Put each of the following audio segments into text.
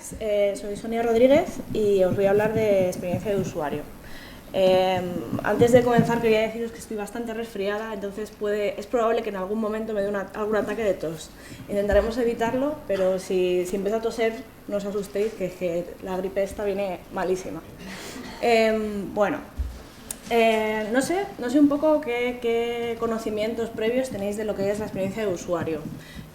días, soy Sonia Rodríguez y os voy a hablar de experiencia de usuario. Antes de comenzar quería deciros que estoy bastante resfriada, entonces es probable que en algún momento me dé algún ataque de tos. Intentaremos evitarlo, pero si empiezo a toser no os asustéis, que la gripe esta viene malísima. No sé un poco qué conocimientos previos tenéis de lo que es la experiencia de usuario.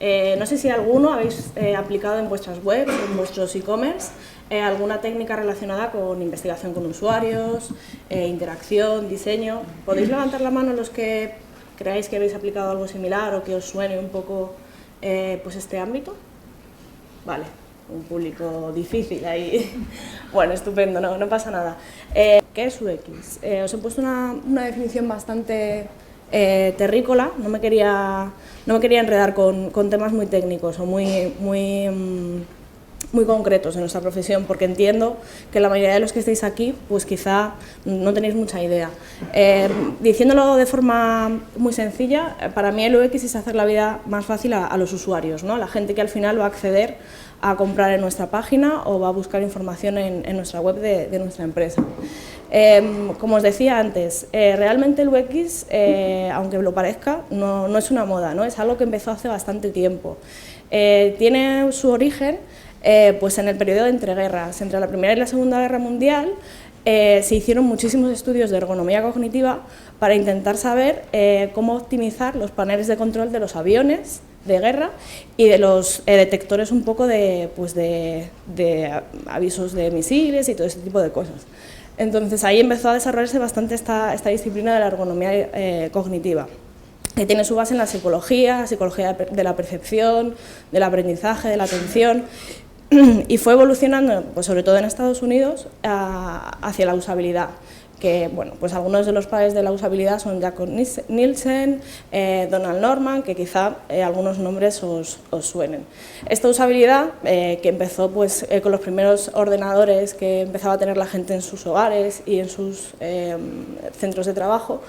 No sé si alguno habéis aplicado en vuestras webs, en vuestros e-commerce, alguna técnica relacionada con investigación con usuarios, interacción, diseño. ¿Podéis levantar la mano los que creáis que habéis aplicado algo similar o que os suene un poco pues este ámbito? Vale, un público difícil ahí. Bueno, estupendo, no pasa nada. ¿Qué es UX? Os he puesto una definición bastante terrícola, no me quería enredar con temas muy técnicos o muy concretos en nuestra profesión, porque entiendo que la mayoría de los que estáis aquí, pues quizá no tenéis mucha idea. Diciéndolo de forma muy sencilla, para mí el UX es hacer la vida más fácil a los usuarios, ¿no? La gente que al final va a acceder a comprar en nuestra página o va a buscar información en nuestra web de nuestra empresa. Como os decía antes, realmente el UX, aunque lo parezca, no es una moda, ¿no? Es algo que empezó hace bastante tiempo. Tiene su origen pues en el periodo de entreguerras. Entre la Primera y la Segunda Guerra Mundial se hicieron muchísimos estudios de ergonomía cognitiva para intentar saber cómo optimizar los paneles de control de los aviones de guerra y de los detectores un poco de avisos de misiles y todo ese tipo de cosas. Entonces ahí empezó a desarrollarse bastante esta disciplina de la ergonomía cognitiva, que tiene su base en la psicología de la percepción, del aprendizaje, de la atención, y fue evolucionando, pues sobre todo en Estados Unidos, hacia la usabilidad, que bueno, pues algunos de los padres de la usabilidad son Jakob Nielsen, Donald Norman, que quizá algunos nombres os suenen. Esta usabilidad, que empezó pues, con los primeros ordenadores que empezaba a tener la gente en sus hogares y en sus centros de trabajo,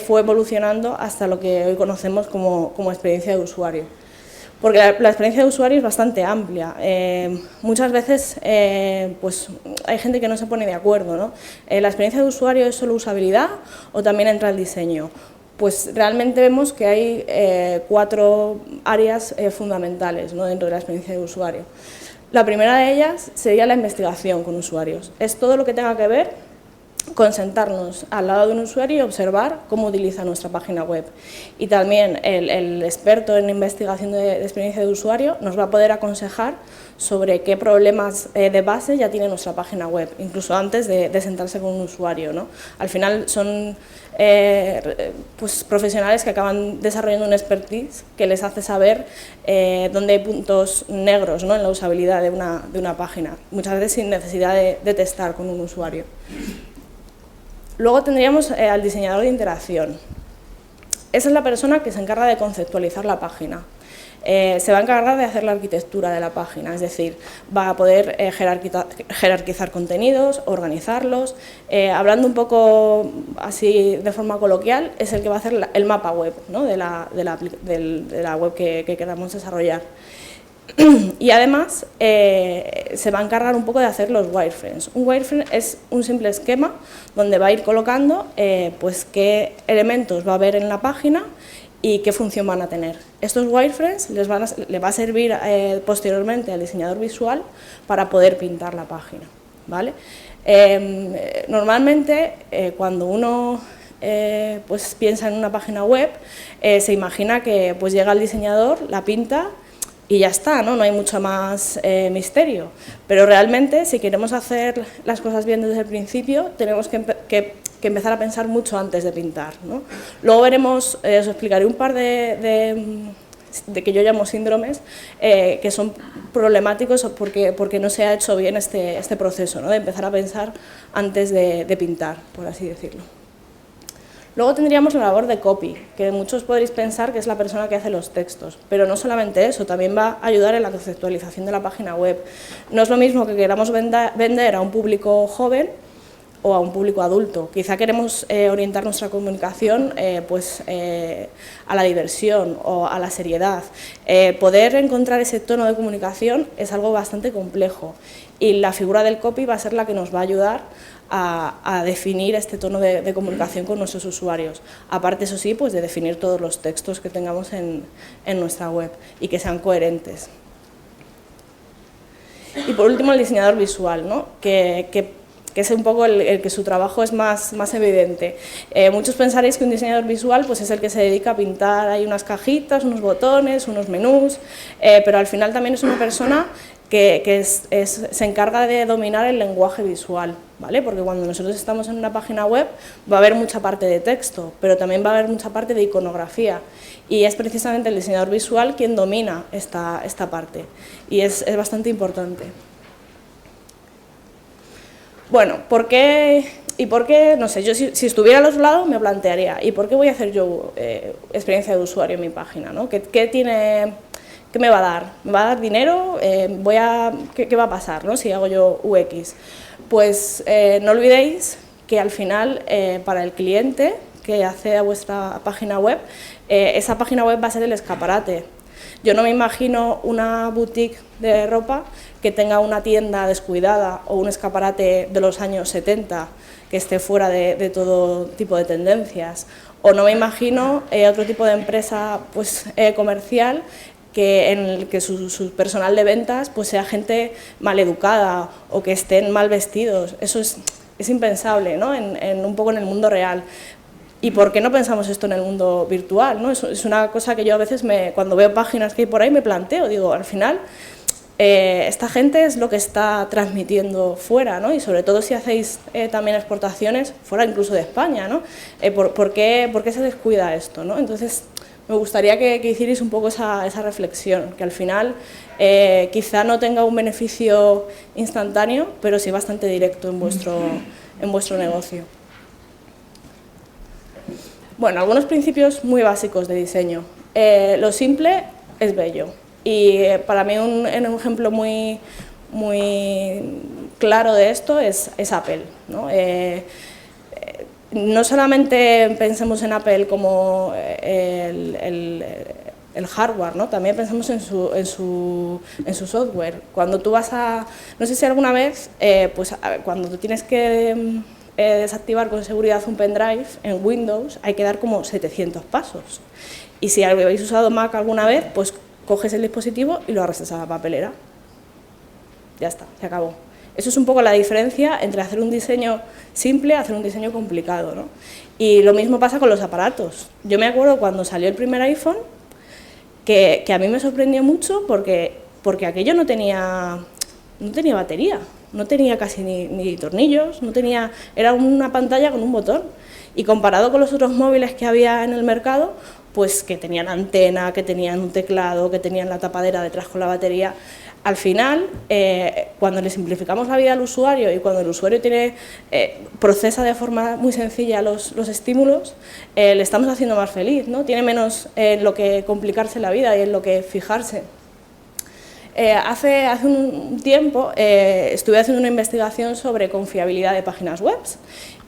fue evolucionando hasta lo que hoy conocemos como experiencia de usuario. Porque la experiencia de usuario es bastante amplia. Muchas veces pues hay gente que no se pone de acuerdo, ¿no? ¿La experiencia de usuario es solo usabilidad o también entra el diseño? Pues realmente vemos que hay 4 áreas fundamentales, ¿no? Dentro de la experiencia de usuario. La primera de ellas sería la investigación con usuarios. Es todo lo que tenga que ver con sentarnos al lado de un usuario y observar cómo utiliza nuestra página web. Y también el experto en investigación de experiencia de usuario nos va a poder aconsejar sobre qué problemas de base ya tiene nuestra página web, incluso antes de sentarse con un usuario, ¿no? Al final son pues profesionales que acaban desarrollando un expertise que les hace saber dónde hay puntos negros, ¿no? En la usabilidad de una página, muchas veces sin necesidad de testar con un usuario. Luego tendríamos al diseñador de interacción. Esa es la persona que se encarga de conceptualizar la página. Se va a encargar de hacer la arquitectura de la página, es decir, va a poder jerarquizar contenidos, organizarlos. Hablando un poco así de forma coloquial, es el que va a hacer el mapa web, ¿no? de la web que queramos desarrollar. Y además se va a encargar un poco de hacer los wireframes. Un wireframe es un simple esquema donde va a ir colocando pues qué elementos va a haber en la página y qué función van a tener. Estos wireframes le va a servir posteriormente al diseñador visual para poder pintar la página, ¿vale? Normalmente cuando uno pues piensa en una página web se imagina que pues llega el diseñador, la pinta y ya está, ¿no? No hay mucho más misterio, pero realmente si queremos hacer las cosas bien desde el principio tenemos que empezar a pensar mucho antes de pintar, ¿no? Luego veremos, os explicaré un par de que yo llamo síndromes, que son problemáticos porque no se ha hecho bien este proceso, ¿no? De empezar a pensar antes de pintar, por así decirlo. Luego tendríamos la labor de copy, que muchos podréis pensar que es la persona que hace los textos, pero no solamente eso, también va a ayudar en la conceptualización de la página web. No es lo mismo que queramos vender a un público joven o a un público adulto. Quizá queremos orientar nuestra comunicación a la diversión o a la seriedad. Poder encontrar ese tono de comunicación es algo bastante complejo y la figura del copy va a ser la que nos va a ayudar a definir este tono de comunicación con nuestros usuarios. Aparte, eso sí, pues de definir todos los textos que tengamos en nuestra web y que sean coherentes. Y por último, el diseñador visual, ¿no? que es un poco el que su trabajo es más evidente. Muchos pensaréis que un diseñador visual pues es el que se dedica a pintar ahí unas cajitas, unos botones, unos menús, pero al final también es una persona que se encarga de dominar el lenguaje visual, ¿vale? Porque cuando nosotros estamos en una página web va a haber mucha parte de texto, pero también va a haber mucha parte de iconografía, y es precisamente el diseñador visual quien domina esta parte, y es bastante importante. Bueno, ¿por qué? No sé, yo si estuviera al otro lado me plantearía, ¿y por qué voy a hacer yo experiencia de usuario en mi página, ¿no? ¿Qué me va a dar? ¿Me va a dar dinero? ¿Qué va a pasar, ¿no? Si hago yo UX? Pues no olvidéis que al final para el cliente que accede a vuestra página web, esa página web va a ser el escaparate. Yo no me imagino una boutique de ropa que tenga una tienda descuidada o un escaparate de los años 70 que esté fuera de todo tipo de tendencias. O no me imagino otro tipo de empresa comercial en el que su personal de ventas pues sea gente mal educada o que estén mal vestidos. Eso es impensable, ¿no? Un poco en el mundo real. ¿Y por qué no pensamos esto en el mundo virtual, ¿no? Es una cosa que yo a veces, cuando veo páginas que hay por ahí, me planteo. Digo, al final, esta gente es lo que está transmitiendo fuera, ¿no? Y sobre todo si hacéis también exportaciones, fuera incluso de España, ¿no? ¿Por qué se descuida esto, ¿no? Entonces, me gustaría que hicierais un poco esa reflexión, que al final quizá no tenga un beneficio instantáneo, pero sí bastante directo en vuestro negocio. Bueno, algunos principios muy básicos de diseño. Lo simple es bello, y para mí un ejemplo muy claro de esto es Apple, ¿no? No solamente pensemos en Apple como el hardware, ¿no? También pensamos en su software. Cuando tú vas no sé si alguna vez, cuando tú tienes que desactivar con seguridad un pendrive en Windows, hay que dar como 700 pasos. Y si habéis usado Mac alguna vez, pues coges el dispositivo y lo arrastras a la papelera. Ya está, se acabó. Eso es un poco la diferencia entre hacer un diseño simple y hacer un diseño complicado, ¿no? Y lo mismo pasa con los aparatos. Yo me acuerdo cuando salió el primer iPhone, que a mí me sorprendió mucho porque aquello no tenía batería. No tenía casi ni tornillos, era una pantalla con un botón. Y comparado con los otros móviles que había en el mercado, pues que tenían antena, que tenían un teclado, que tenían la tapadera detrás con la batería, al final, cuando le simplificamos la vida al usuario y cuando el usuario procesa de forma muy sencilla los estímulos, le estamos haciendo más feliz, ¿no? Tiene menos en lo que complicarse la vida y en lo que fijarse. Hace un tiempo estuve haciendo una investigación sobre confiabilidad de páginas web,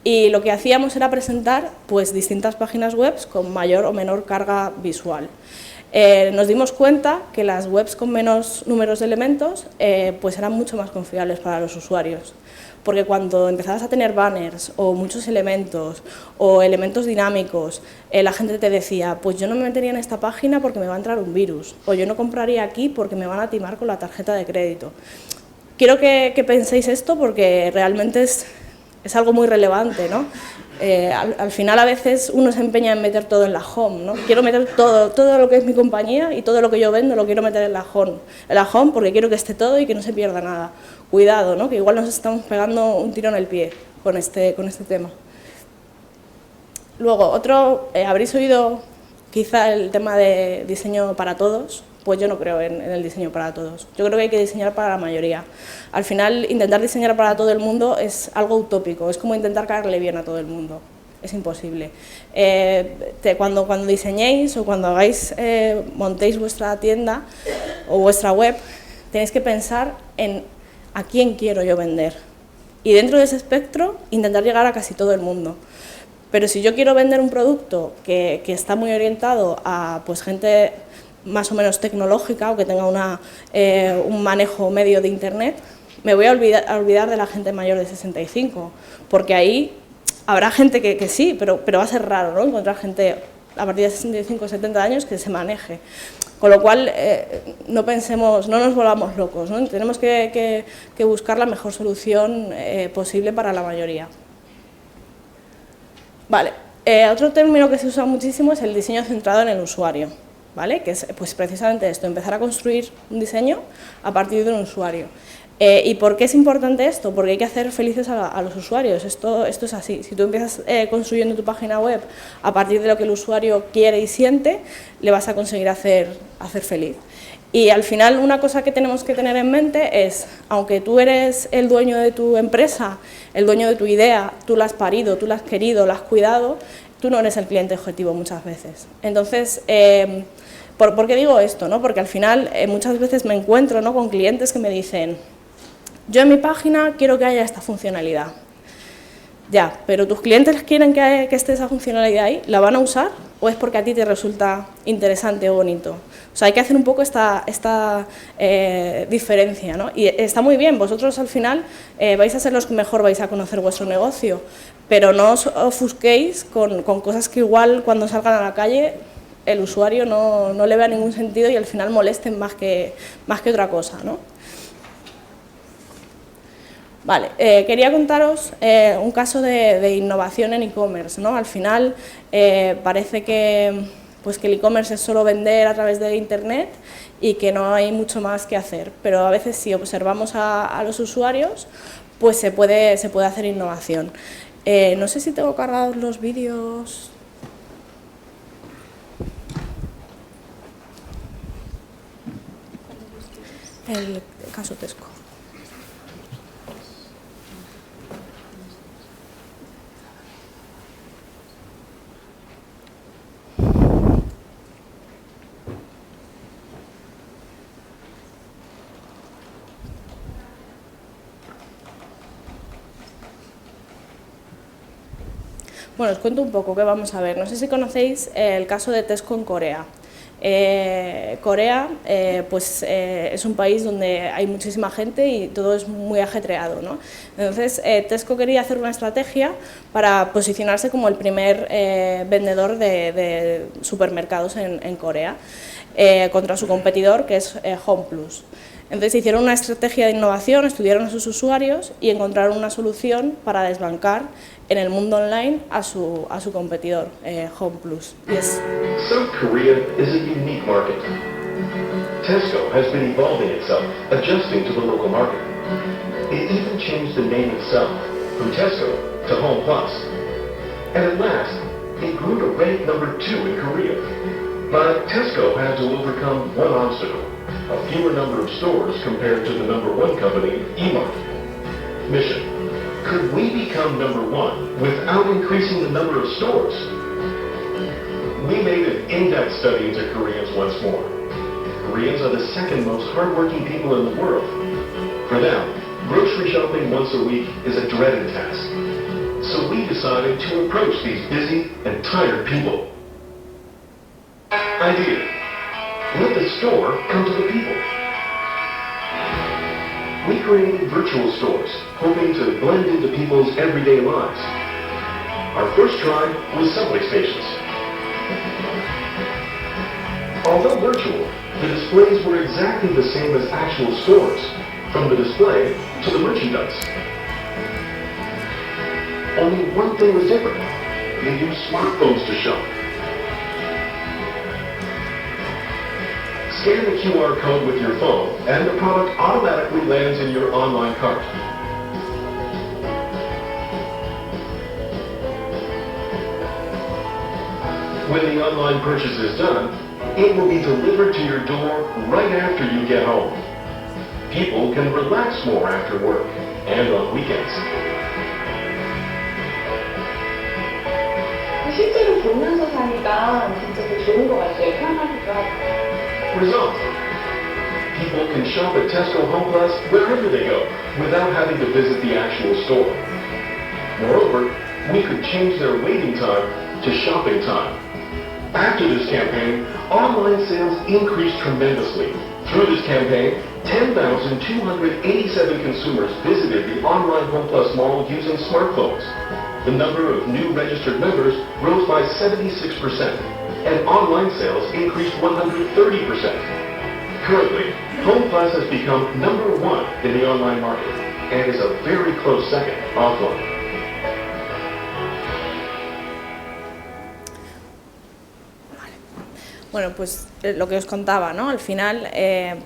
y lo que hacíamos era presentar pues, distintas páginas web con mayor o menor carga visual. Nos dimos cuenta que las webs con menos números de elementos pues eran mucho más confiables para los usuarios, porque cuando empezabas a tener banners o muchos elementos o elementos dinámicos, la gente te decía, pues yo no me metería en esta página porque me va a entrar un virus, o yo no compraría aquí porque me van a timar con la tarjeta de crédito. Quiero que penséis esto porque realmente es algo muy relevante, ¿no? Al final a veces uno se empeña en meter todo en la home, ¿no? Quiero meter todo lo que es mi compañía y todo lo que yo vendo lo quiero meter en la home porque quiero que esté todo y que no se pierda nada. Cuidado, ¿no? Que igual nos estamos pegando un tiro en el pie con este tema. Luego, habréis oído quizá el tema de diseño para todos. Pues yo no creo en el diseño para todos. Yo creo que hay que diseñar para la mayoría. Al final, intentar diseñar para todo el mundo es algo utópico, es como intentar caerle bien a todo el mundo. Es imposible. Cuando diseñéis o cuando montéis vuestra tienda o vuestra web, tenéis que pensar en a quién quiero yo vender. y dentro de ese espectro intentar llegar a casi todo el mundo. Pero si yo quiero vender un producto que está muy orientado a pues, gente más o menos tecnológica o que tenga un manejo medio de Internet, me voy a olvidar de la gente mayor de 65, porque ahí habrá gente que sí, pero va a ser raro, ¿no?, encontrar gente a partir de 65 o 70 años que se maneje. Con lo cual, no nos volvamos locos, ¿no? Tenemos que buscar la mejor solución posible para la mayoría. Vale, otro término que se usa muchísimo es el diseño centrado en el usuario, ¿vale? Que es pues, precisamente esto, empezar a construir un diseño a partir de un usuario. ¿Y por qué es importante esto? Porque hay que hacer felices a los usuarios, esto es así. Si tú empiezas construyendo tu página web a partir de lo que el usuario quiere y siente, le vas a conseguir hacer feliz. Y al final una cosa que tenemos que tener en mente es, aunque tú eres el dueño de tu empresa, el dueño de tu idea, tú la has parido, tú la has querido, la has cuidado, tú no eres el cliente objetivo muchas veces. Entonces, ¿por qué digo esto, no? Porque al final muchas veces me encuentro, ¿no?, con clientes que me dicen: yo en mi página quiero que haya esta funcionalidad. Ya, pero ¿tus clientes quieren que esté esa funcionalidad ahí? ¿La van a usar o es porque a ti te resulta interesante o bonito? O sea, hay que hacer un poco esta diferencia, ¿no? Y está muy bien, vosotros al final vais a ser los que mejor vais a conocer vuestro negocio, pero no os ofusquéis con cosas que igual cuando salgan a la calle el usuario no le vea ningún sentido y al final molesten más que otra cosa, ¿no? Vale, quería contaros un caso de innovación en e-commerce, ¿no? Al final parece que el e-commerce es solo vender a través de Internet y que no hay mucho más que hacer, pero a veces si observamos a los usuarios, pues se puede hacer innovación. No sé si tengo cargados los vídeos. El caso Tesco. Bueno, os cuento un poco qué vamos a ver. No sé si conocéis el caso de Tesco en Corea. Corea es un país donde hay muchísima gente y todo es muy ajetreado, ¿no? Entonces, Tesco quería hacer una estrategia para posicionarse como el primer vendedor de supermercados en Corea contra su competidor, que es Homeplus. Entonces hicieron una estrategia de innovación, estudiaron a sus usuarios y encontraron una solución para desbancar en el mundo online a su competidor, Homeplus. South Korea is a unique market. Tesco has been evolving itself, adjusting to the local market. It even changed the name itself, from Tesco to Home Plus. And at last, it grew to rank number 2 in Korea. But Tesco had to overcome one obstacle: a fewer number of stores compared to the number 1 company, E-Mart. Mission: could we become number 1 without increasing the number of stores? We made an in-depth study into Koreans once more. Koreans are the second most hardworking people in the world. For them, grocery shopping once a week is a dreaded task. So we decided to approach these busy and tired people. Idea: let the store come to the people. We created virtual stores, hoping to blend into people's everyday lives. Our first try was subway stations. Although virtual, the displays were exactly the same as actual stores, from the display to the merchandise. Only one thing was different: they used smartphones to shop. Scan the QR code with your phone, and the product automatically lands in your online cart. When the online purchase is done, it will be delivered to your door right after you get home. People can relax more after work and on weekends. 실제로 보면서 사니까 진짜 더 좋은 것 같아요. 편하기도 하고. Result: People can shop at Tesco Home Plus wherever they go, without having to visit the actual store. Moreover, we could change their waiting time to shopping time. After this campaign, online sales increased tremendously. Through this campaign, 10,287 consumers visited the online Home Plus mall using smartphones. The number of new registered members rose by 76%, and online sales increased 130%. Currently, Home Plus has become #1 in the online market, and is a very close second offline. Bueno, pues lo que os contaba, ¿no? Al final,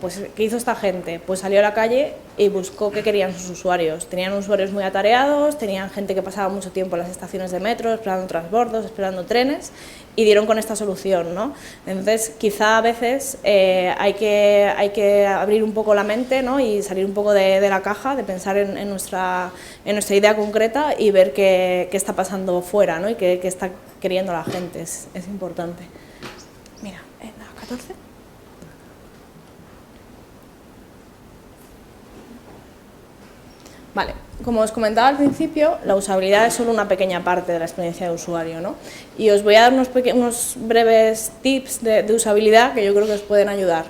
pues, ¿qué hizo esta gente? Pues salió a la calle y buscó qué querían sus usuarios. Tenían usuarios muy atareados, tenían gente que pasaba mucho tiempo en las estaciones de metro, esperando transbordos, esperando trenes, y dieron con esta solución, ¿no? Entonces, quizá a veces hay que abrir un poco la mente, ¿no? Y salir un poco de la caja, de pensar en nuestra idea concreta y ver qué está pasando fuera, ¿no? Y qué está queriendo la gente, es importante. Mira, en la 14. Vale, como os comentaba al principio, la usabilidad es solo una pequeña parte de la experiencia de usuario, ¿no? Y os voy a dar unos breves tips de usabilidad que yo creo que os pueden ayudar.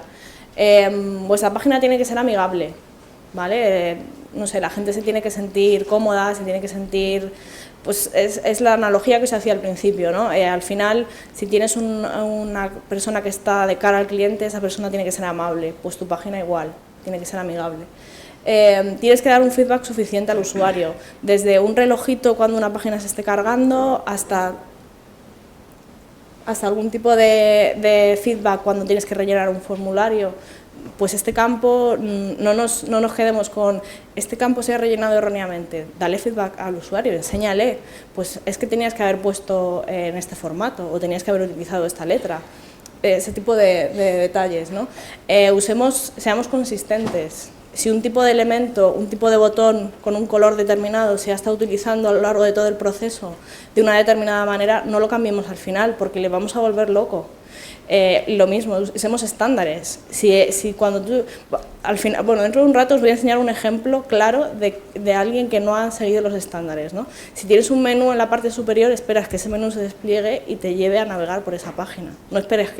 Vuestra página tiene que ser amigable, ¿vale? No sé, la gente se tiene que sentir cómoda, se tiene que sentir... Pues es la analogía que se hacía al principio, ¿no? Al final, si tienes una persona que está de cara al cliente, esa persona tiene que ser amable, pues tu página igual, tiene que ser amigable. Tienes que dar un feedback suficiente al usuario, desde un relojito cuando una página se esté cargando hasta algún tipo de feedback cuando tienes que rellenar un formulario. Pues este campo, no nos quedemos con este campo se ha rellenado erróneamente, dale feedback al usuario, enséñale, pues es que tenías que haber puesto en este formato o tenías que haber utilizado esta letra, ese tipo de detalles, ¿no? Seamos consistentes. Si un tipo de elemento, un tipo de botón con un color determinado se ha estado utilizando a lo largo de todo el proceso de una determinada manera, no lo cambiemos al final porque le vamos a volver loco. Lo mismo, usemos estándares. Si cuando tú, al final, bueno, dentro de un rato os voy a enseñar un ejemplo claro de alguien que no ha seguido los estándares, ¿no? Si tienes un menú en la parte superior, esperas que ese menú se despliegue y te lleve a navegar por esa página. No esperas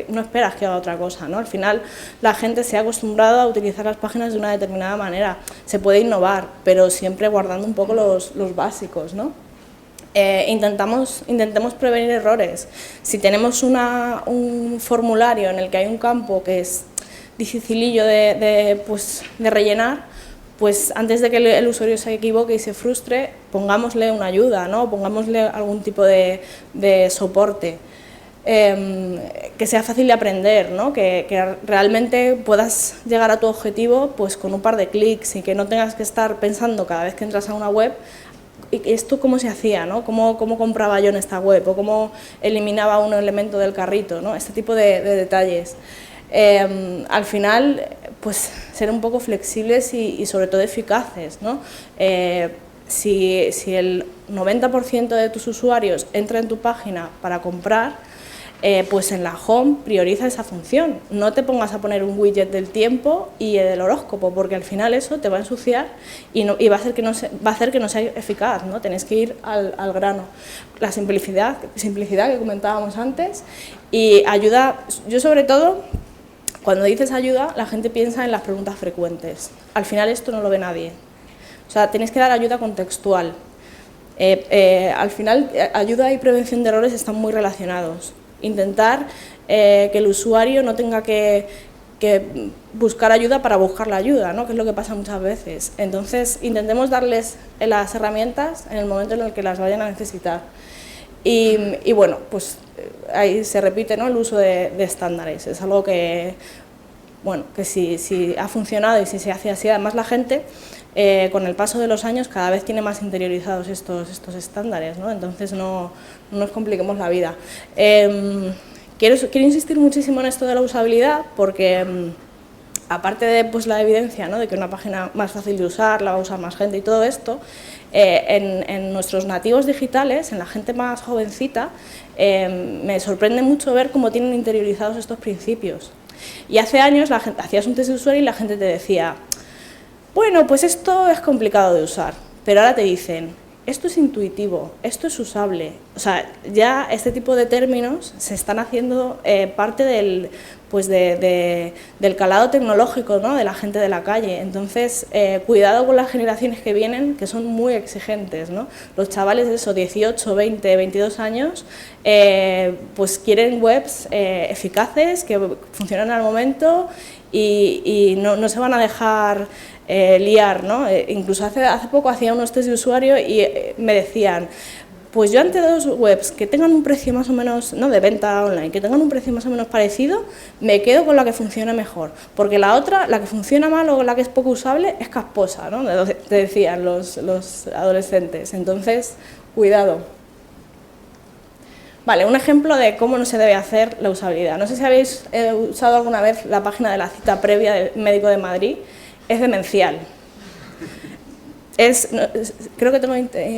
que haga otra cosa, ¿no? Al final, la gente se ha acostumbrado a utilizar las páginas de una determinada manera. Se puede innovar, pero siempre guardando un poco los básicos, ¿no? Intentemos prevenir errores. Si tenemos un formulario en el que hay un campo que es dificilillo de rellenar, pues antes de que el usuario se equivoque y se frustre, pongámosle una ayuda, ¿no? Pongámosle algún tipo de soporte. Que sea fácil de aprender, ¿no? Que realmente puedas llegar a tu objetivo pues con un par de clics y que no tengas que estar pensando cada vez que entras a una web esto cómo se hacía, ¿no? ¿Cómo compraba yo en esta web o cómo eliminaba un elemento del carrito, ¿no? Este tipo de detalles. Al final, pues ser un poco flexibles y sobre todo eficaces, ¿no? Si el 90% de tus usuarios entra en tu página para comprar, pues en la home prioriza esa función. No te pongas a poner un widget del tiempo y del horóscopo, porque al final eso te va a ensuciar y va a hacer que no sea eficaz, ¿no? Tenéis que ir al grano. La simplicidad que comentábamos antes y ayuda. Yo sobre todo, cuando dices ayuda, la gente piensa en las preguntas frecuentes. Al final esto no lo ve nadie. O sea, tenéis que dar ayuda contextual. Al final, ayuda y prevención de errores están muy relacionados. Intentar que el usuario no tenga que buscar ayuda para buscar la ayuda, ¿no? Que es lo que pasa muchas veces. Entonces, intentemos darles las herramientas en el momento en el que las vayan a necesitar. Y bueno, pues ahí se repite, ¿no? El uso de estándares. Es algo que, bueno, que si ha funcionado y si se hace así, además la gente, con el paso de los años, cada vez tiene más interiorizados estos estándares, ¿no? Entonces no nos compliquemos la vida. Quiero insistir muchísimo en esto de la usabilidad porque aparte de pues, la evidencia, ¿no? De que una página más fácil de usar, la va a usar más gente y todo esto, en nuestros nativos digitales, en la gente más jovencita, me sorprende mucho ver cómo tienen interiorizados estos principios. Y hace años la gente, hacías un test de usuario y la gente te decía, bueno, pues esto es complicado de usar, pero ahora te dicen, esto es intuitivo, esto es usable. O sea, ya este tipo de términos se están haciendo parte del, pues del calado tecnológico, ¿no?, de la gente de la calle. Entonces, cuidado con las generaciones que vienen, que son muy exigentes, ¿no? Los chavales de esos 18, 20, 22 años, pues quieren webs eficaces, que funcionan al momento y no se van a dejar liar, ¿no? Incluso hace poco hacía unos test de usuario y me decían, pues yo ante dos webs que tengan un precio más o menos, no de venta online, que tengan un precio más o menos parecido, me quedo con la que funcione mejor, porque la otra, la que funciona mal o la que es poco usable, es casposa, ¿no? Te decían los adolescentes. Entonces, cuidado. Vale, un ejemplo de cómo no se debe hacer la usabilidad. No sé si habéis usado alguna vez la página de la cita previa del médico de Madrid. Es demencial. Creo que tengo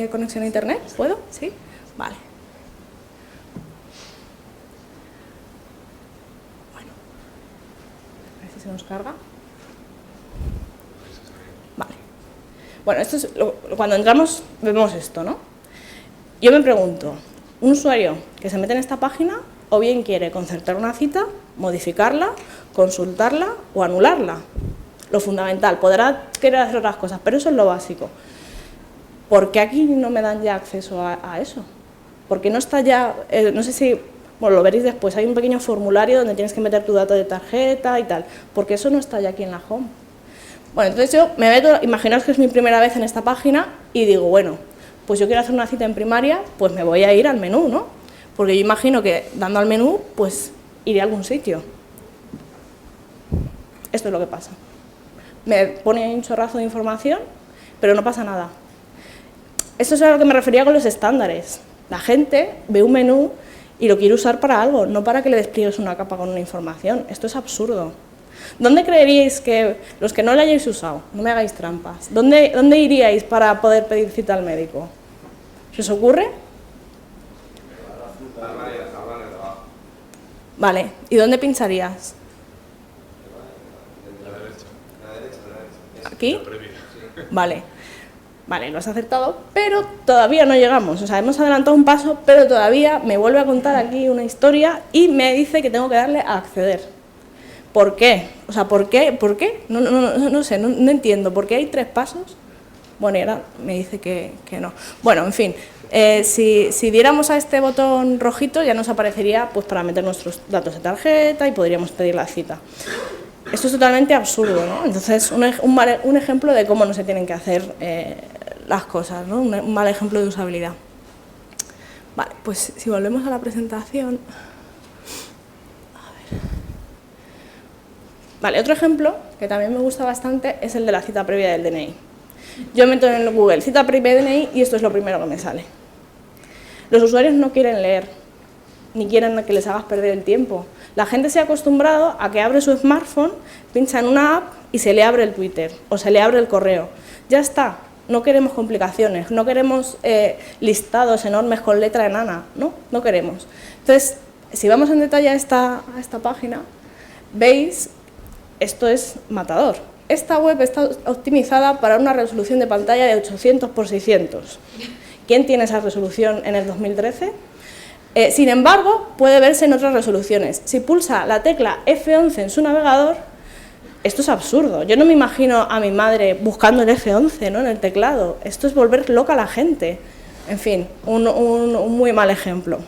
conexión a internet. ¿Puedo? ¿Sí? Vale. Bueno. A ver si se nos carga. Vale. Bueno, esto es cuando entramos vemos esto, ¿no? Yo me pregunto, un usuario que se mete en esta página o bien quiere concertar una cita, modificarla, consultarla o anularla. Lo fundamental, podrá querer hacer otras cosas, pero eso es lo básico. ¿Por qué aquí no me dan ya acceso a eso? Porque no está ya, no sé si, bueno, lo veréis después, hay un pequeño formulario donde tienes que meter tu dato de tarjeta y tal, porque eso no está ya aquí en la home. Bueno, entonces yo me meto, imaginaos que es mi primera vez en esta página y digo, bueno, pues yo quiero hacer una cita en primaria, pues me voy a ir al menú, ¿no? Porque yo imagino que dando al menú, pues iré a algún sitio. Esto es lo que pasa. Me pone un chorrazo de información, pero no pasa nada. Esto es a lo que me refería con los estándares. La gente ve un menú y lo quiere usar para algo, no para que le despliegues una capa con una información. Esto es absurdo. ¿Dónde creeríais que, los que no lo hayáis usado, no me hagáis trampas, ¿dónde iríais para poder pedir cita al médico? ¿Se os ocurre? Vale, ¿y dónde pincharías? ¿Aquí? Vale, lo has acertado, pero todavía no llegamos. O sea, hemos adelantado un paso, pero todavía me vuelve a contar aquí una historia y me dice que tengo que darle a acceder. ¿Por qué? O sea, ¿por qué? No sé, no entiendo. ¿Por qué hay 3 pasos? Bueno, y ahora me dice que no. Bueno, en fin, si diéramos a este botón rojito ya nos aparecería pues para meter nuestros datos de tarjeta y podríamos pedir la cita. Esto es totalmente absurdo, ¿no? Entonces, un ejemplo de cómo no se tienen que hacer las cosas, ¿no? Un mal ejemplo de usabilidad. Vale, pues si volvemos a la presentación... A ver. Vale, otro ejemplo que también me gusta bastante es el de la cita previa del DNI. Yo meto en Google cita previa del DNI y esto es lo primero que me sale. Los usuarios no quieren leer, ni quieren que les hagas perder el tiempo. La gente se ha acostumbrado a que abre su smartphone, pincha en una app y se le abre el Twitter o se le abre el correo. Ya está, no queremos complicaciones, no queremos listados enormes con letra enana, no queremos. Entonces, si vamos en detalle a esta página, veis, esto es matador. Esta web está optimizada para una resolución de pantalla de 800 por 600. ¿Quién tiene esa resolución en el 2013? Sin embargo, puede verse en otras resoluciones. Si pulsa la tecla F11 en su navegador, esto es absurdo. Yo no me imagino a mi madre buscando el F11, ¿no?, en el teclado. Esto es volver loca a la gente. En fin, un muy mal ejemplo.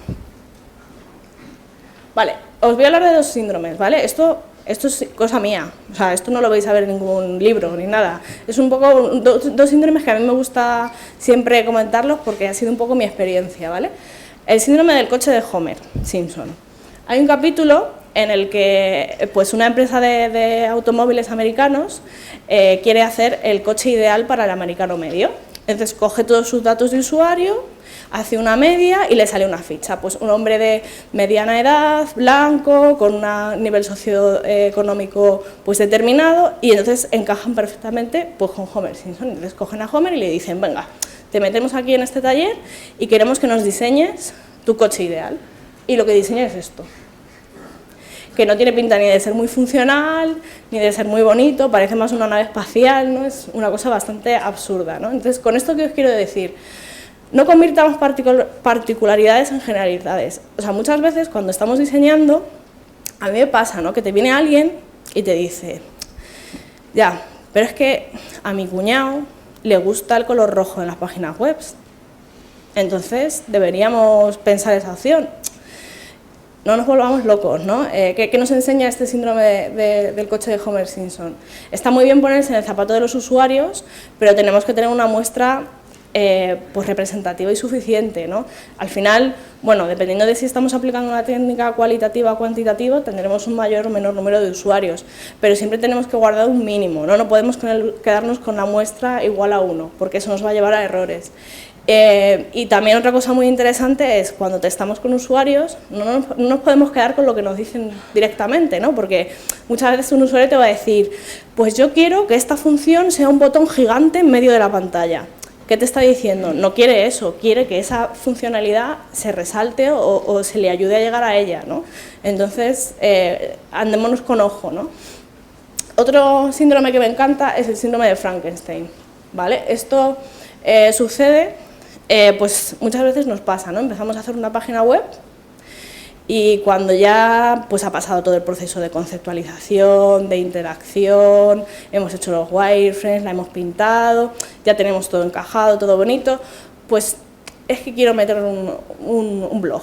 Vale, os voy a hablar de 2 síndromes, ¿vale? Esto es cosa mía, o sea, esto no lo vais a ver en ningún libro ni nada. Es un poco 2 síndromes que a mí me gusta siempre comentarlos porque ha sido un poco mi experiencia, ¿vale? El síndrome del coche de Homer Simpson. Hay un capítulo en el que pues una empresa de automóviles americanos quiere hacer el coche ideal para el americano medio. Entonces coge todos sus datos de usuario, hace una media y le sale una ficha. Pues un hombre de mediana edad, blanco, con un nivel socioeconómico pues determinado, y entonces encajan perfectamente pues con Homer Simpson. Entonces cogen a Homer y le dicen, venga, te metemos aquí en este taller y queremos que nos diseñes tu coche ideal. Y lo que diseña es esto. que no tiene pinta ni de ser muy funcional, ni de ser muy bonito, parece más una nave espacial, ¿no? Es una cosa bastante absurda, ¿no? Entonces, con esto que os quiero decir, no convirtamos particularidades en generalidades. O sea, muchas veces cuando estamos diseñando, a mí me pasa, ¿no? Que te viene alguien y te dice, ya, pero es que a mi cuñado le gusta el color rojo en las páginas web, entonces deberíamos pensar esa opción. No nos volvamos locos, ¿no? ¿Qué nos enseña este síndrome del coche de Homer Simpson? Está muy bien ponerse en el zapato de los usuarios, pero tenemos que tener una muestra pues representativa y suficiente, ¿no? Al final, bueno, dependiendo de si estamos aplicando una técnica cualitativa o cuantitativa, tendremos un mayor o menor número de usuarios, pero siempre tenemos que guardar un mínimo, ¿no? No podemos quedarnos con la muestra igual a 1, porque eso nos va a llevar a errores. Y también otra cosa muy interesante es cuando testamos con usuarios, no nos podemos quedar con lo que nos dicen directamente, ¿no? Porque muchas veces un usuario te va a decir, pues yo quiero que esta función sea un botón gigante en medio de la pantalla. ¿Qué te está diciendo? No quiere eso, quiere que esa funcionalidad se resalte o se le ayude a llegar a ella, ¿no? Entonces, andémonos con ojo, ¿no? Otro síndrome que me encanta es el síndrome de Frankenstein, ¿vale? Esto sucede, pues muchas veces nos pasa, ¿no? Empezamos a hacer una página web y cuando ya pues ha pasado todo el proceso de conceptualización, de interacción, hemos hecho los wireframes, la hemos pintado, ya tenemos todo encajado, todo bonito, pues es que quiero meter un blog.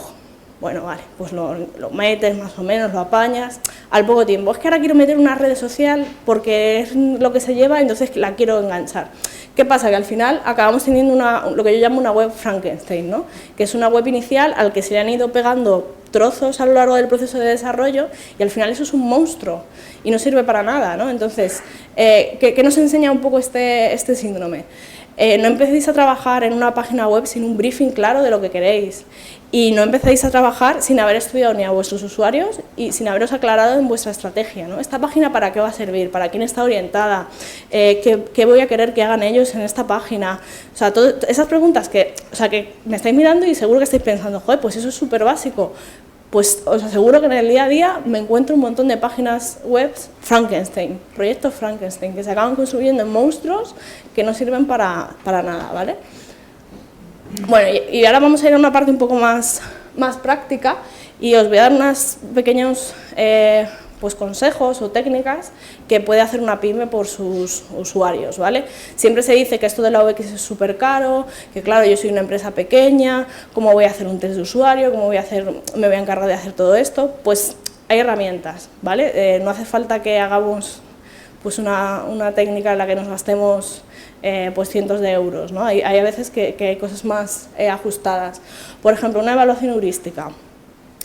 Bueno, vale, pues lo metes más o menos, lo apañas, al poco tiempo. Es que ahora quiero meter una red social porque es lo que se lleva, entonces la quiero enganchar. ¿Qué pasa? Que al final acabamos teniendo lo que yo llamo una web Frankenstein, ¿no? Que es una web inicial al que se le han ido pegando trozos a lo largo del proceso de desarrollo y al final eso es un monstruo y no sirve para nada, ¿no? Entonces, ¿qué nos enseña un poco este síndrome? No empecéis a trabajar en una página web sin un briefing claro de lo que queréis y no empecéis a trabajar sin haber estudiado ni a vuestros usuarios y sin haberos aclarado en vuestra estrategia, ¿no? ¿Esta página para qué va a servir? ¿Para quién está orientada? ¿Qué voy a querer que hagan ellos en esta página? O sea, todas esas preguntas que me estáis mirando y seguro que estáis pensando, joder, pues eso es súper básico. Pues os aseguro que en el día a día me encuentro un montón de páginas web Frankenstein, proyectos Frankenstein, que se acaban construyendo en monstruos que no sirven para nada, ¿vale? Bueno, y ahora vamos a ir a una parte un poco más práctica y os voy a dar unos pequeños pues consejos o técnicas que puede hacer una pyme por sus usuarios, ¿vale? Siempre se dice que esto de la UX es súper caro, que claro, yo soy una empresa pequeña, ¿cómo voy a hacer un test de usuario? ¿Cómo me voy a encargar de hacer todo esto? Pues hay herramientas, ¿vale? No hace falta que hagamos pues una técnica en la que nos gastemos pues cientos de euros, ¿no? Hay a veces que hay cosas más ajustadas. Por ejemplo, una evaluación heurística.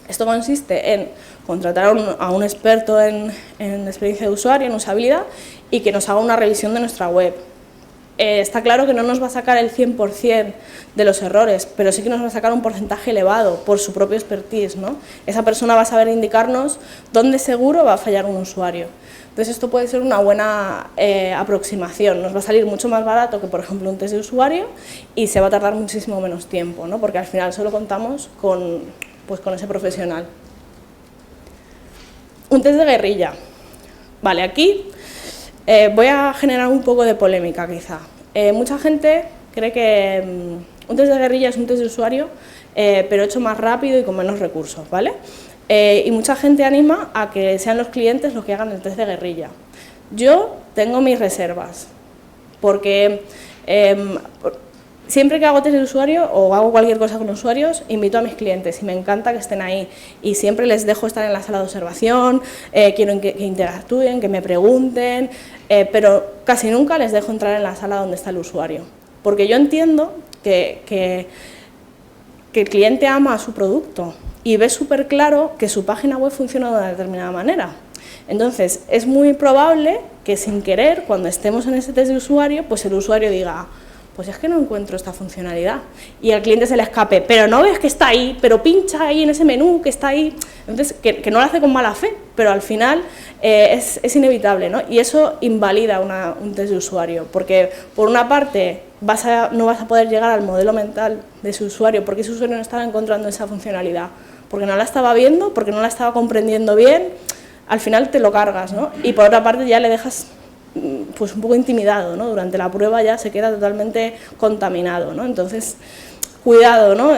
Esto consiste en contratar a un experto en experiencia de usuario, en usabilidad, y que nos haga una revisión de nuestra web. Está claro que no nos va a sacar el 100% de los errores, pero sí que nos va a sacar un porcentaje elevado por su propio expertise, ¿no? Esa persona va a saber indicarnos dónde seguro va a fallar un usuario. Entonces esto puede ser una buena aproximación, nos va a salir mucho más barato que por ejemplo un test de usuario y se va a tardar muchísimo menos tiempo, ¿no? Porque al final solo contamos con ese profesional. Un test de guerrilla. Vale, aquí voy a generar un poco de polémica quizá. Mucha gente cree que un test de guerrilla es un test de usuario, pero hecho más rápido y con menos recursos, ¿vale? Y mucha gente anima a que sean los clientes los que hagan el test de guerrilla. Yo tengo mis reservas, porque siempre que hago test de usuario o hago cualquier cosa con usuarios, invito a mis clientes y me encanta que estén ahí y siempre les dejo estar en la sala de observación, quiero que interactúen, que me pregunten, pero casi nunca les dejo entrar en la sala donde está el usuario, porque yo entiendo que el cliente ama a su producto y ve súper claro que su página web funciona de una determinada manera. Entonces, es muy probable que sin querer, cuando estemos en ese test de usuario, pues el usuario diga, pues es que no encuentro esta funcionalidad, y al cliente se le escape, pero no ves que está ahí, pero pincha ahí en ese menú que está ahí. Entonces, que no lo hace con mala fe, pero al final es inevitable, ¿no? Y eso invalida un test de usuario, porque por una parte no vas a poder llegar al modelo mental de ese usuario, porque ese usuario no estaba encontrando esa funcionalidad, porque no la estaba viendo, porque no la estaba comprendiendo bien. al final te lo cargas, ¿no? Y por otra parte ya le dejas pues un poco intimidado, ¿no? Durante la prueba ya se queda totalmente contaminado, ¿no? Entonces, cuidado, ¿no?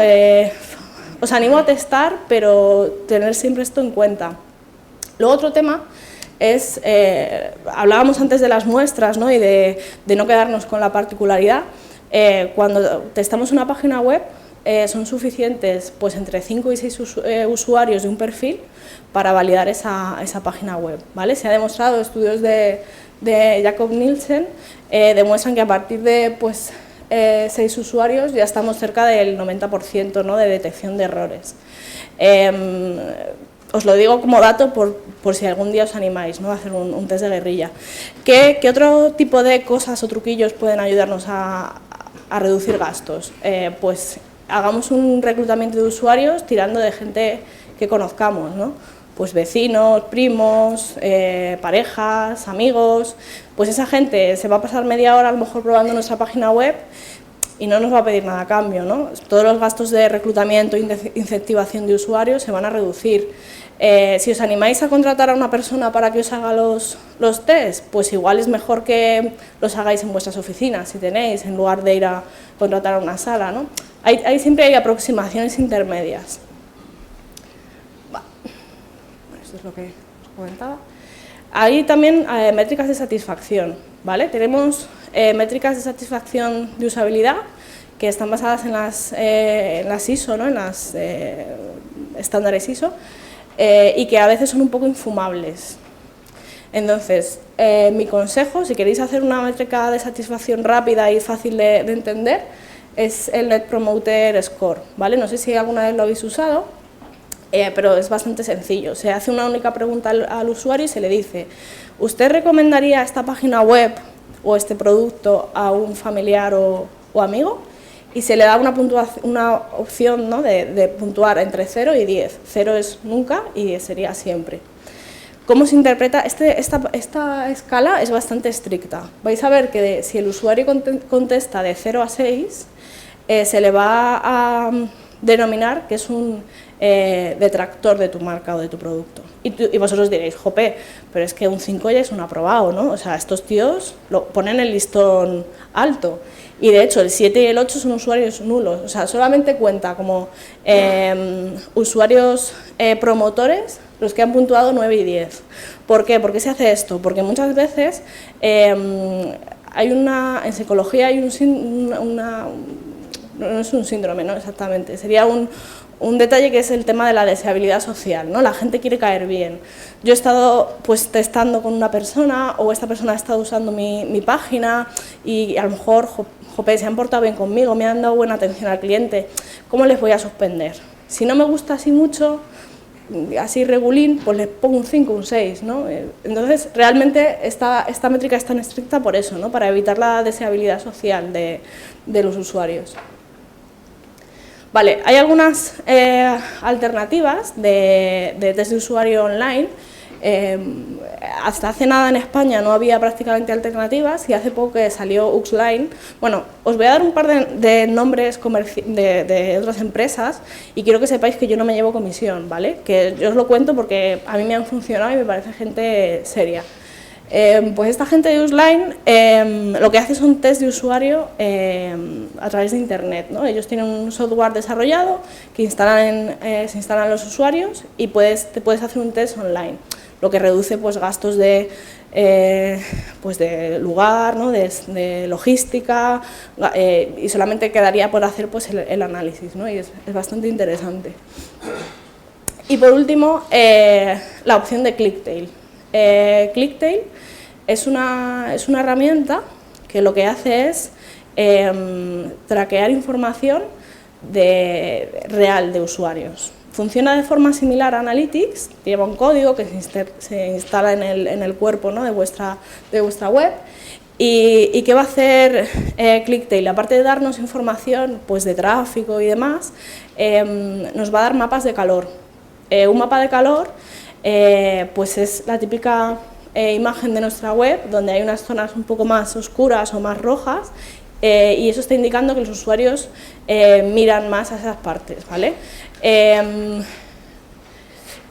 Os animo a testar, pero tener siempre esto en cuenta. Luego otro tema es, hablábamos antes de las muestras, ¿no? Y de no quedarnos con la particularidad. Cuando testamos una página web, son suficientes pues entre 5 y 6 usuarios de un perfil para validar esa página web, ¿vale? Se ha demostrado, estudios de Jakob Nielsen demuestran que a partir de pues, 6 usuarios ya estamos cerca del 90%, ¿no? De detección de errores. Os lo digo como dato por si algún día os animáis, ¿no? A hacer un test de guerrilla. ¿Qué otro tipo de cosas o truquillos pueden ayudarnos a reducir gastos? Pues hagamos un reclutamiento de usuarios tirando de gente que conozcamos, ¿no? Pues vecinos, primos, parejas, amigos. Pues esa gente se va a pasar media hora a lo mejor probando nuestra página web y no nos va a pedir nada a cambio, ¿no? Todos los gastos de reclutamiento e incentivación de usuarios se van a reducir. Si os animáis a contratar a una persona para que os haga los test, pues igual es mejor que los hagáis en vuestras oficinas, si tenéis, en lugar de ir a contratar a una sala, ¿no? Siempre hay aproximaciones intermedias. Esto es lo que os comentaba. Hay también métricas de satisfacción, ¿vale? Tenemos métricas de satisfacción de usabilidad que están basadas en las ISO, ¿no? En las estándares ISO, y que a veces son un poco infumables. Entonces, mi consejo, si queréis hacer una métrica de satisfacción rápida y fácil de entender, es el Net Promoter Score, ¿vale? No sé si alguna vez lo habéis usado, pero es bastante sencillo. Se hace una única pregunta al usuario y se le dice: ¿usted recomendaría esta página web o este producto a un familiar o amigo? Y se le da una opción, ¿no? de puntuar entre 0 y 10. 0 es nunca y 10 sería siempre. ¿Cómo se interpreta? Esta escala es bastante estricta. Vais a ver que si el usuario contesta de 0 a 6, se le va a denominar que es un detractor de tu marca o de tu producto. Y vosotros diréis: jope, pero es que un 5 ya es un aprobado, ¿no? O sea, estos tíos ponen el listón alto. Y de hecho el 7 y el 8 son usuarios nulos, o sea, solamente cuenta como usuarios promotores los que han puntuado 9 y 10. ¿Por qué? ¿Por qué se hace esto? Porque muchas veces en psicología hay no es un síndrome, ¿no? Exactamente, sería un detalle que es el tema de la deseabilidad social, ¿no? La gente quiere caer bien. Yo he estado pues testando con una persona, o esta persona ha estado usando mi página y a lo mejor, jope, se han portado bien conmigo, me han dado buena atención al cliente, ¿cómo les voy a suspender? Si no me gusta así mucho, así regulín, pues les pongo un 5, un 6, ¿no? Entonces, realmente esta métrica es tan estricta por eso, ¿no? Para evitar la deseabilidad social de los usuarios. Vale, hay algunas alternativas de test de usuario online. Hasta hace nada en España no había prácticamente alternativas y hace poco que salió Uxline. Bueno, os voy a dar un par de nombres de otras empresas y quiero que sepáis que yo no me llevo comisión, ¿vale? Que yo os lo cuento porque a mí me han funcionado y me parece gente seria. Pues esta gente de Uxline lo que hace son test de usuario a través de internet, ¿no? Ellos tienen un software desarrollado que se instalan los usuarios y te puedes hacer un test online, lo que reduce pues gastos de lugar, ¿no? de logística, y solamente quedaría por hacer pues el análisis, ¿no? Y es bastante interesante. Y por último, la opción de ClickTail. ClickTail es una herramienta que lo que hace es traquear información real de usuarios. Funciona de forma similar a Analytics, lleva un código que se instala en el cuerpo, ¿no? de vuestra web. ¿Y qué va a hacer ClickTail? Aparte de darnos información pues, de tráfico y demás, nos va a dar mapas de calor. Un mapa de calor pues es la típica imagen de nuestra web donde hay unas zonas un poco más oscuras o más rojas, y eso está indicando que los usuarios miran más a esas partes, ¿vale?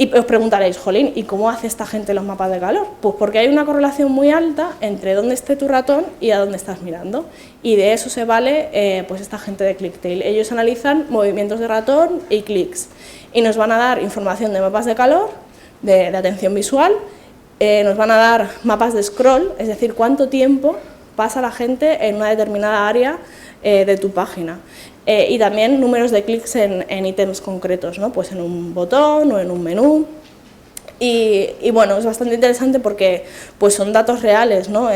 Y os preguntaréis, jolín, ¿y cómo hace esta gente los mapas de calor? Pues porque hay una correlación muy alta entre dónde esté tu ratón y a dónde estás mirando. Y de eso se vale pues esta gente de ClickTail. Ellos analizan movimientos de ratón y clics. Y nos van a dar información de mapas de calor, de atención visual, nos van a dar mapas de scroll, es decir, cuánto tiempo pasa la gente en una determinada área de tu página. Y también números de clics en ítems concretos, ¿no? Pues en un botón o en un menú. Y bueno, es bastante interesante porque pues son datos reales, ¿no?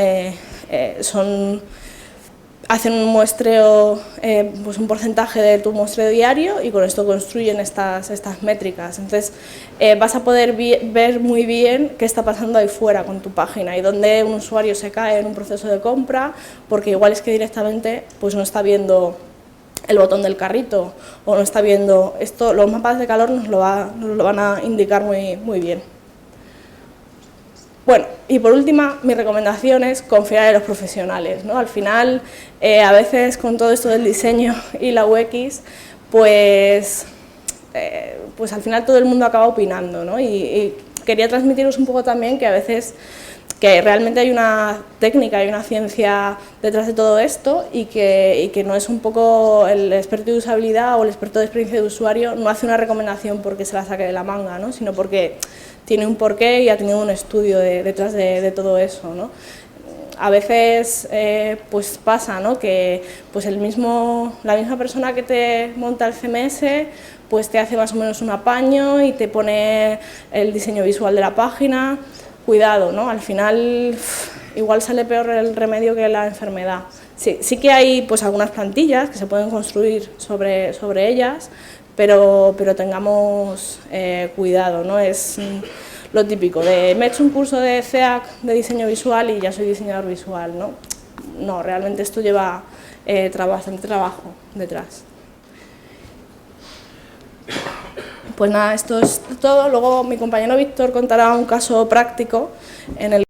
Hacen un muestreo, pues un porcentaje de tu muestreo diario y con esto construyen estas métricas. Entonces vas a poder ver muy bien qué está pasando ahí fuera con tu página y dónde un usuario se cae en un proceso de compra, porque igual es que directamente pues no está viendo el botón del carrito o no está viendo esto. Los mapas de calor nos lo van a indicar muy bien. Bueno, y por última, mi recomendación es confiar en los profesionales, ¿no? Al final, a veces con todo esto del diseño y la UX, pues al final todo el mundo acaba opinando, ¿no? Y quería transmitiros un poco también que a veces que realmente hay una técnica, hay una ciencia detrás de todo esto y que no es un poco el experto de usabilidad o el experto de experiencia de usuario, no hace una recomendación porque se la saque de la manga, ¿no? Sino porque tiene un porqué y ha tenido un estudio detrás de todo eso, ¿no? A veces pues pasa, ¿no? Que pues la misma persona que te monta el CMS pues te hace más o menos un apaño y te pone el diseño visual de la página. Cuidado, ¿no? Al final igual sale peor el remedio que la enfermedad. Sí que hay pues algunas plantillas que se pueden construir sobre ellas, pero tengamos cuidado, ¿no? Es lo típico de me he hecho un curso de CEAC de diseño visual y ya soy diseñador visual, ¿no? No, realmente esto lleva bastante trabajo detrás. Pues nada, esto es todo. Luego mi compañero Víctor contará un caso práctico en el